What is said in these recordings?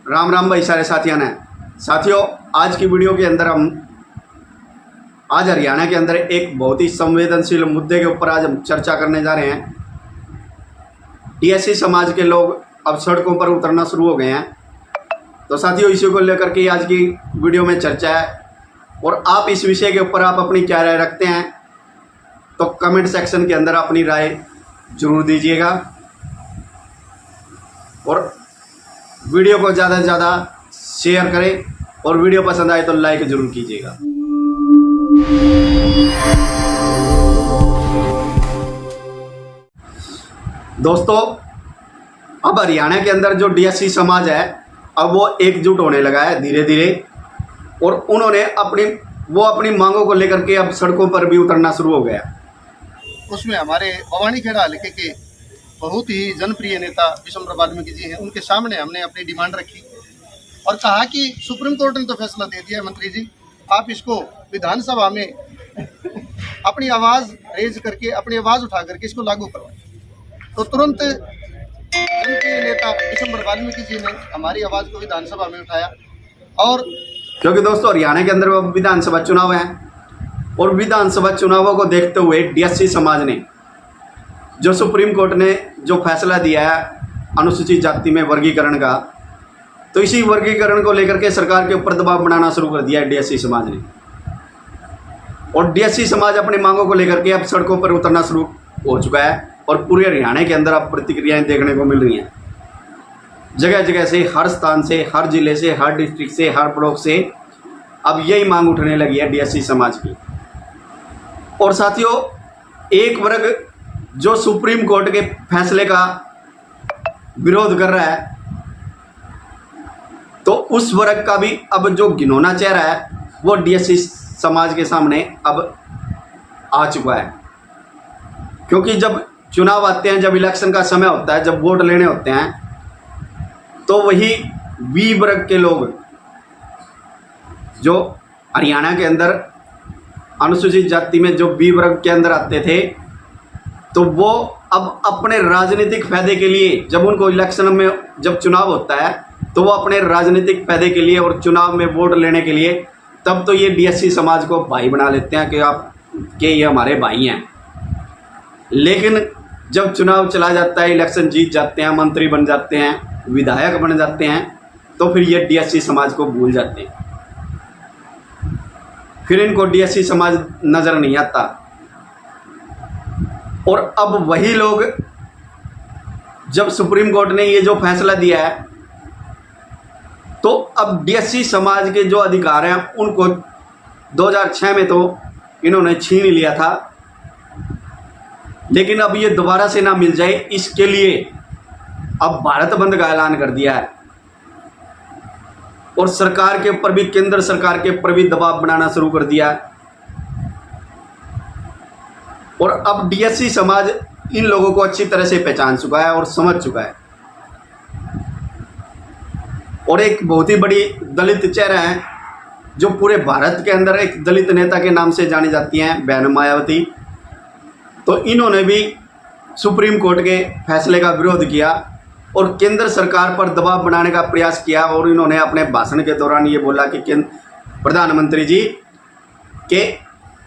राम राम भाई सारे साथियों ने। साथियों, आज की वीडियो के अंदर हम आज हरियाणा के अंदर एक बहुत ही संवेदनशील मुद्दे के ऊपर आज हम चर्चा करने जा रहे हैं। टीएससी समाज के लोग अब सड़कों पर उतरना शुरू हो गए हैं। तो साथियों, इसी को लेकर के आज की वीडियो में चर्चा है और आप इस विषय के ऊपर आप अपनी क्या राय रखते हैं तो कमेंट सेक्शन के अंदर अपनी राय जरूर दीजिएगा और वीडियो को ज़्यादा से ज़्यादा शेयर करें और वीडियो पसंद आए तो लाइक जरूर कीजिएगा। दोस्तों, अब हरियाणा के अंदर जो डीएससी समाज है अब वो एकजुट होने लगा है धीरे धीरे और उन्होंने अपनी मांगों को लेकर के अब सड़कों पर भी उतरना शुरू हो गया। उसमें हमारे बवानीखेड़ा हल्के के बहुत ही जनप्रिय नेता विश्वम्भर वाल्मीकि जी हैं। उनके सामने हमने अपनी डिमांड रखी और कहा कि सुप्रीम कोर्ट ने तो फैसला दे दिया है मंत्री जी, आप इसको विधानसभा में अपनी आवाज़ रेज करके अपनी आवाज़ उठा करके इसको लागू करवाएं। तो तुरंत जनप्रिय नेता विश्वम्भर वाल्मीकि जी ने हमारी आवाज़ को विधानसभा में उठाया। और क्योंकि दोस्तों हरियाणा के अंदर विधानसभा चुनाव है और विधानसभा चुनावों को देखते हुए डीएससी समाज ने जो सुप्रीम कोर्ट ने जो फैसला दिया है अनुसूचित जाति में वर्गीकरण का, तो इसी वर्गीकरण को लेकर के सरकार के ऊपर दबाव बनाना शुरू कर दिया है डीएससी समाज ने। और डीएससी समाज अपनी मांगों को लेकर के अब सड़कों पर उतरना शुरू हो चुका है और पूरे हरियाणा के अंदर अब प्रतिक्रियाएं देखने को मिल रही हैं। जगह जगह से, हर स्थान से, हर जिले से, हर डिस्ट्रिक्ट से, हर ब्लॉक से अब यही मांग उठने लगी है डीएससी समाज की। और साथियों, एक वर्ग जो सुप्रीम कोर्ट के फैसले का विरोध कर रहा है तो उस वर्ग का भी अब जो घिनौना चेहरा है वो डीएससी समाज के सामने अब आ चुका है। क्योंकि जब चुनाव आते हैं, जब इलेक्शन का समय होता है, जब वोट लेने होते हैं, तो वही बी वर्ग के लोग जो हरियाणा के अंदर अनुसूचित जाति में जो बी वर्ग के अंदर आते थे, तो वो अब अपने राजनीतिक फायदे के लिए जब उनको इलेक्शन में जब चुनाव होता है तो वो अपने राजनीतिक फायदे के लिए और चुनाव में वोट लेने के लिए तब तो ये डीएससी समाज को भाई बना लेते हैं कि ये हमारे भाई हैं। लेकिन जब चुनाव चला जाता है, इलेक्शन जीत जाते हैं, मंत्री बन जाते हैं, विधायक बन जाते हैं, तो फिर ये डीएससी समाज को भूल जाते हैं। फिर इनको डीएससी समाज नज़र नहीं आता। और अब वही लोग, जब सुप्रीम कोर्ट ने ये जो फैसला दिया है तो अब डीएससी समाज के जो अधिकार हैं उनको 2006 में तो इन्होंने छीन लिया था, लेकिन अब ये दोबारा से ना मिल जाए इसके लिए अब भारत बंद का ऐलान कर दिया है और सरकार के ऊपर भी, केंद्र सरकार के ऊपर भी दबाव बनाना शुरू कर दिया है। और अब डीएससी समाज इन लोगों को अच्छी तरह से पहचान चुका है और समझ चुका है। और एक बहुत ही बड़ी दलित चेहरा है जो पूरे भारत के अंदर एक दलित नेता के नाम से जानी जाती हैं, बहन मायावती। तो इन्होंने भी सुप्रीम कोर्ट के फैसले का विरोध किया और केंद्र सरकार पर दबाव बनाने का प्रयास किया। और इन्होंने अपने भाषण के दौरान ये बोला कि प्रधानमंत्री जी के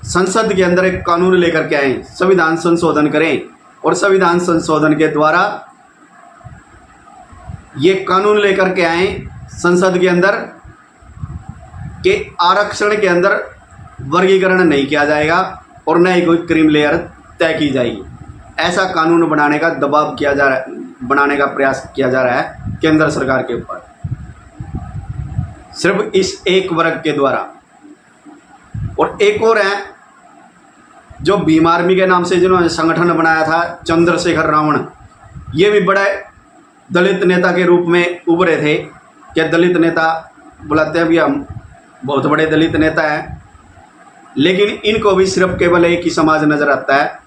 संसद के अंदर एक कानून लेकर के आए, संविधान संशोधन करें और संविधान संशोधन के द्वारा ये कानून लेकर के आए संसद के अंदर कि आरक्षण के अंदर वर्गीकरण नहीं किया जाएगा और न ही कोई क्रीम लेयर तय की जाएगी। ऐसा कानून बनाने का दबाव किया जा रहा है, बनाने का प्रयास किया जा रहा है केंद्र सरकार के ऊपर, सिर्फ इस एक वर्ग के द्वारा। और एक और है जो भीम आर्मी के नाम से जिन्होंने संगठन बनाया था, चंद्रशेखर रावण, ये भी बड़े दलित नेता के रूप में उभरे थे। क्या दलित नेता बुलाते हैं भी, हम बहुत बड़े दलित नेता हैं, लेकिन इनको भी सिर्फ केवल एक ही समाज नज़र आता है,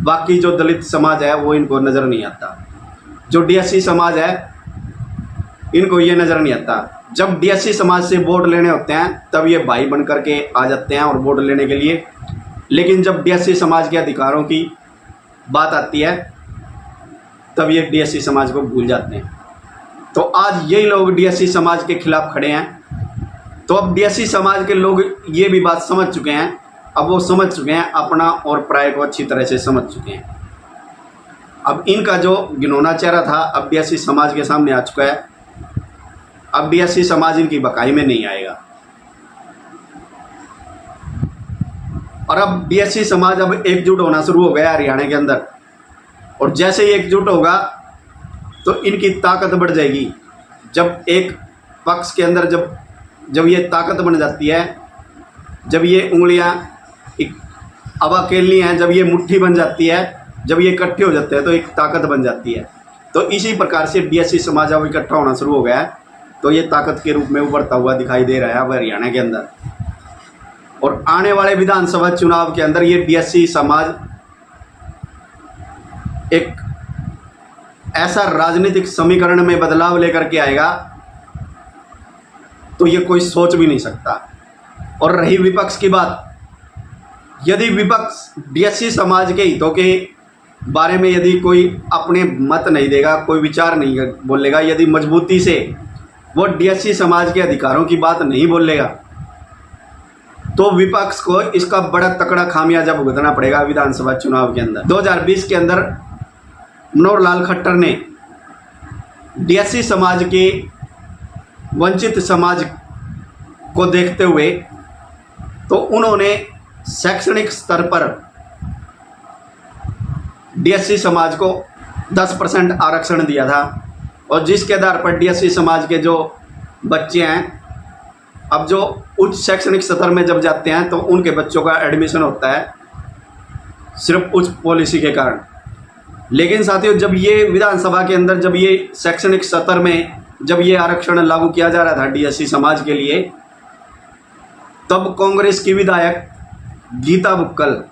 बाकी जो दलित समाज है वो इनको नज़र नहीं आता। जो डीएससी समाज है इनको ये नज़र नहीं आता। जब डीएससी समाज से वोट लेने होते हैं तब ये भाई बन करके आ जाते हैं और वोट लेने के लिए, लेकिन जब डीएससी समाज के अधिकारों की बात आती है तब ये डीएससी समाज को भूल जाते हैं। तो आज यही लोग डीएससी समाज के खिलाफ खड़े हैं। तो अब डीएससी समाज के लोग ये भी बात समझ चुके हैं, अब वो समझ चुके हैं, अपना और पराये को अच्छी तरह से समझ चुके हैं। अब इनका जो घिनौना चेहरा था अब डीएससी समाज के सामने आ चुका है। अब डीएससी समाज इनकी बकाई में नहीं आएगा और अब डीएससी समाज अब एकजुट होना शुरू हो गया हरियाणा के अंदर। और जैसे ही एकजुट होगा तो इनकी ताकत बढ़ जाएगी। जब एक पक्ष के अंदर जब ये ताकत बन जाती है, जब ये उंगलियां अब अकेली हैं, जब ये मुट्ठी बन जाती है, जब ये इकट्ठे हो जाते हैं तो एक ताकत बन जाती है। तो इसी प्रकार से डीएससी समाज अब इकट्ठा होना शुरू हो गया है। तो ये ताकत के रूप में उभरता हुआ दिखाई दे रहा है अब हरियाणा के अंदर। और आने वाले विधानसभा चुनाव के अंदर ये डीएससी समाज एक ऐसा राजनीतिक समीकरण में बदलाव लेकर के आएगा तो ये कोई सोच भी नहीं सकता। और रही विपक्ष की बात, यदि विपक्ष डीएससी समाज के हितों के बारे में यदि कोई अपने मत नहीं देगा, कोई विचार नहीं बोलेगा, यदि मजबूती से वो डीएससी समाज के अधिकारों की बात नहीं बोलेगा तो विपक्ष को इसका बड़ा तकड़ा खामियाजा भुगतना पड़ेगा विधानसभा चुनाव के अंदर। 2020 के अंदर मनोहर लाल खट्टर ने डीएससी समाज के वंचित समाज को देखते हुए तो उन्होंने शैक्षणिक स्तर पर डीएससी समाज को 10% आरक्षण दिया था। और जिसके आधार पर डीएससी समाज के जो बच्चे हैं अब जो उच्च शैक्षणिक स्तर में जब जाते हैं तो उनके बच्चों का एडमिशन होता है सिर्फ उच्च पॉलिसी के कारण। लेकिन साथियों, जब ये विधानसभा के अंदर जब ये शैक्षणिक स्तर में जब ये आरक्षण लागू किया जा रहा था डीएससी समाज के लिए, तब कांग्रेस की विधायक गीता बुक्कल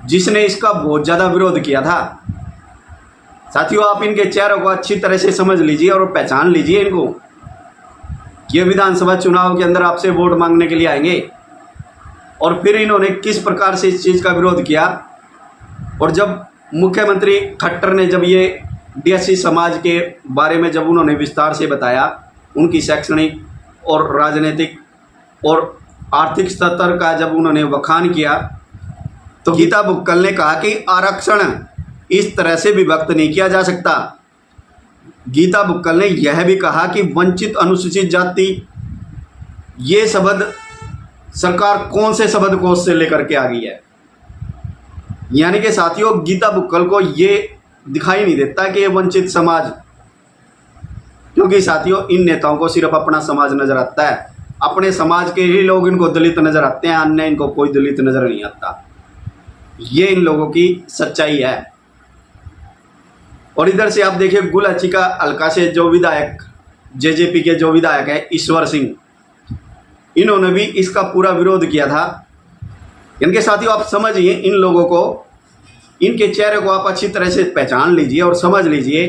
जिसने इसका बहुत ज़्यादा विरोध किया था। साथियों, आप इनके चेहरों को अच्छी तरह से समझ लीजिए और पहचान लीजिए इनको। ये विधानसभा चुनाव के अंदर आपसे वोट मांगने के लिए आएंगे और फिर इन्होंने किस प्रकार से इस चीज़ का विरोध किया। और जब मुख्यमंत्री खट्टर ने जब ये डीएससी समाज के बारे में जब उन्होंने विस्तार से बताया, उनकी शैक्षणिक और राजनीतिक और आर्थिक स्तर का जब उन्होंने बखान किया तो गीता बुक्कल ने कहा कि आरक्षण इस तरह से विभक्त नहीं किया जा सकता। गीता बुक्कल ने यह भी कहा कि वंचित अनुसूचित जाति, ये शब्द सरकार कौन से शब्दकोश से लेकर के आ गई है। यानी कि साथियों, गीता बुक्कल को ये दिखाई नहीं देता कि ये वंचित समाज, क्योंकि साथियों इन नेताओं को सिर्फ अपना समाज नजर आता है। अपने समाज के ही लोग इनको दलित नजर आते हैं, अन्य इनको कोई दलित नजर नहीं आता। ये इन लोगों की सच्चाई है। और इधर से आप देखिए गुलाची हल्का से जो विधायक जेजेपी के जो विधायक है ईश्वर सिंह, इन्होंने भी इसका पूरा विरोध किया था। इनके साथियों आप समझिए इन लोगों को, इनके चेहरे को आप अच्छी तरह से पहचान लीजिए और समझ लीजिए।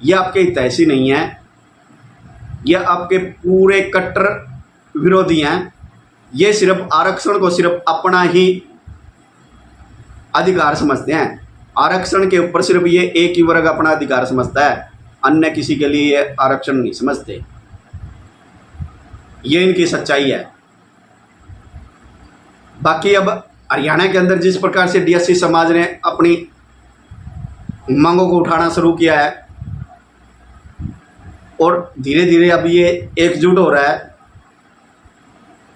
ये आपके हितैषी नहीं है, ये आपके पूरे कट्टर विरोधी हैं। ये सिर्फ आरक्षण को सिर्फ अपना ही अधिकार समझते हैं। आरक्षण के ऊपर सिर्फ ये एक ही वर्ग अपना अधिकार समझता है, अन्य किसी के लिए ये आरक्षण नहीं समझते। ये इनकी सच्चाई है। बाकी अब हरियाणा के अंदर जिस प्रकार से डीएससी समाज ने अपनी मांगों को उठाना शुरू किया है और धीरे धीरे अब ये एकजुट हो रहा है,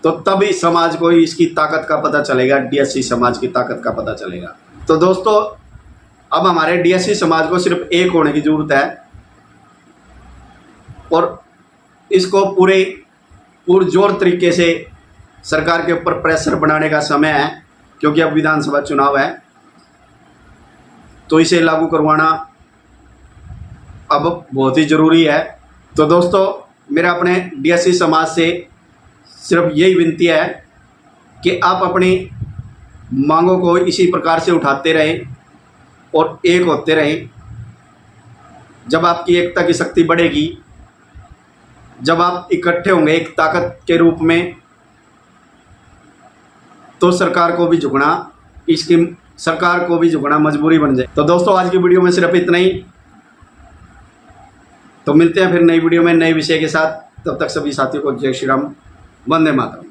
तो तभी समाज को इसकी ताकत का पता चलेगा, डीएससी समाज की ताकत का पता चलेगा। तो दोस्तों, अब हमारे डीएससी समाज को सिर्फ एक होने की ज़रूरत है और इसको पूरे पुरजोर तरीके से सरकार के ऊपर प्रेशर बनाने का समय है, क्योंकि अब विधानसभा चुनाव है तो इसे लागू करवाना अब बहुत ही ज़रूरी है। तो दोस्तों, मेरा अपने डीएससी समाज से सिर्फ यही विनती है कि आप अपनी मांगों को इसी प्रकार से उठाते रहें और एक होते रहें। जब आपकी एकता की शक्ति बढ़ेगी, जब आप इकट्ठे होंगे एक ताकत के रूप में, तो सरकार को भी झुकना मजबूरी बन जाए। तो दोस्तों, आज की वीडियो में सिर्फ इतना ही। तो मिलते हैं फिर नई वीडियो में नए विषय के साथ। तब तक सभी साथियों को जय श्री राम, वंदे मातरम।